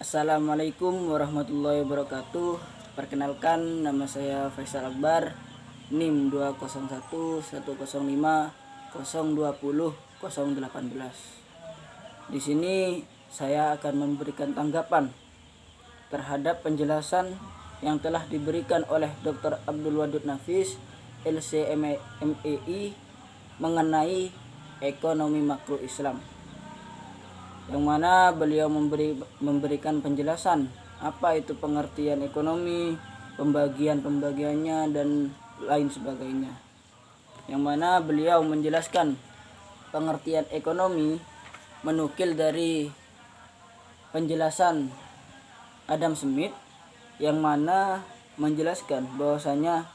Assalamualaikum warahmatullahi wabarakatuh. Perkenalkan, nama saya Faisal Akbar, NIM 2011105020018. Di sini saya akan memberikan tanggapan terhadap penjelasan yang telah diberikan oleh Dr. Abdul Wadud Nafis, LCMEI, mengenai ekonomi makro Islam, yang mana beliau memberikan penjelasan apa itu pengertian ekonomi, pembagiannya dan lain sebagainya. Yang mana beliau menjelaskan pengertian ekonomi menukil dari penjelasan Adam Smith, yang mana menjelaskan bahwasanya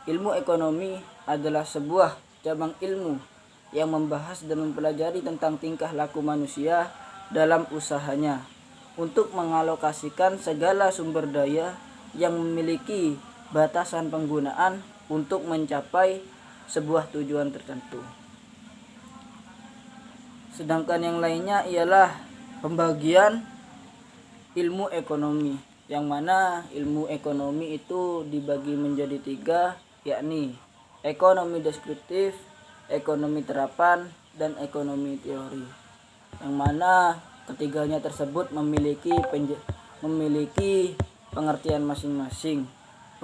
ilmu ekonomi adalah sebuah cabang ilmu yang membahas dan mempelajari tentang tingkah laku manusia dalam usahanya untuk mengalokasikan segala sumber daya yang memiliki batasan penggunaan untuk mencapai sebuah tujuan tertentu. Sedangkan yang lainnya ialah pembagian ilmu ekonomi, yang mana ilmu ekonomi itu dibagi menjadi 3, yakni ekonomi deskriptif, ekonomi terapan, dan ekonomi teori, yang mana ketiganya tersebut memiliki pengertian masing-masing.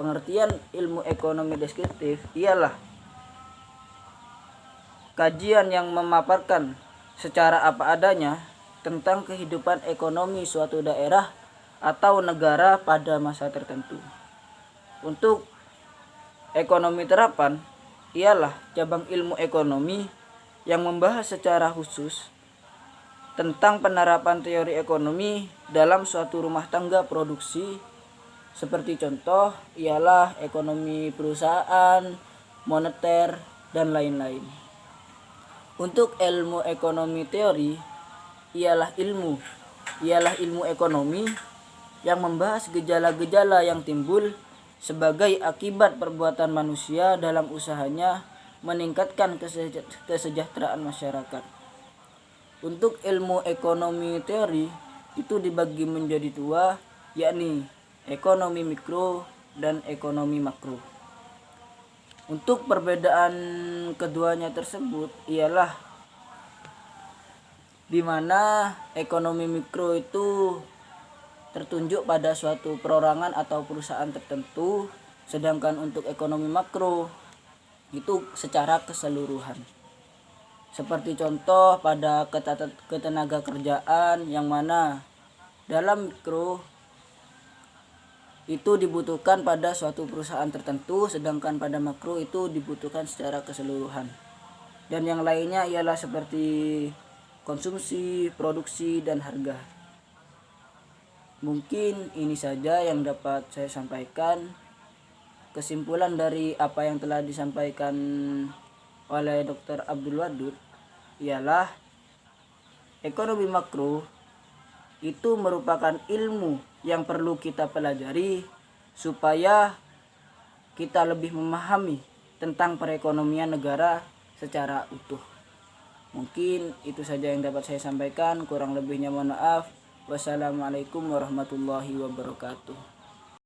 Pengertian ilmu ekonomi deskriptif ialah kajian yang memaparkan secara apa adanya tentang kehidupan ekonomi suatu daerah atau negara pada masa tertentu. Untuk ekonomi terapan ialah cabang ilmu ekonomi yang membahas secara khusus tentang penerapan teori ekonomi dalam suatu rumah tangga produksi. Seperti contoh ialah ekonomi perusahaan, moneter, dan lain-lain. Untuk ilmu ekonomi teori ialah ilmu ekonomi yang membahas gejala-gejala yang timbul sebagai akibat perbuatan manusia dalam usahanya meningkatkan kesejahteraan masyarakat. Untuk ilmu ekonomi teori itu dibagi menjadi 2, yakni ekonomi mikro dan ekonomi makro. Untuk perbedaan keduanya tersebut ialah di mana ekonomi mikro itu tertunjuk pada suatu perorangan atau perusahaan tertentu, sedangkan untuk ekonomi makro itu secara keseluruhan. Seperti contoh pada ketenaga kerjaan, yang mana dalam mikro itu dibutuhkan pada suatu perusahaan tertentu, sedangkan pada makro itu dibutuhkan secara keseluruhan. Dan yang lainnya ialah seperti konsumsi, produksi, dan harga. Mungkin ini saja yang dapat saya sampaikan. Kesimpulan dari apa yang telah disampaikan oleh Dr. Abdul Wadud ialah ekonomi makro itu merupakan ilmu yang perlu kita pelajari supaya kita lebih memahami tentang perekonomian negara secara utuh. Mungkin itu saja yang dapat saya sampaikan, kurang lebihnya mohon maaf. Wassalamualaikum warahmatullahi wabarakatuh.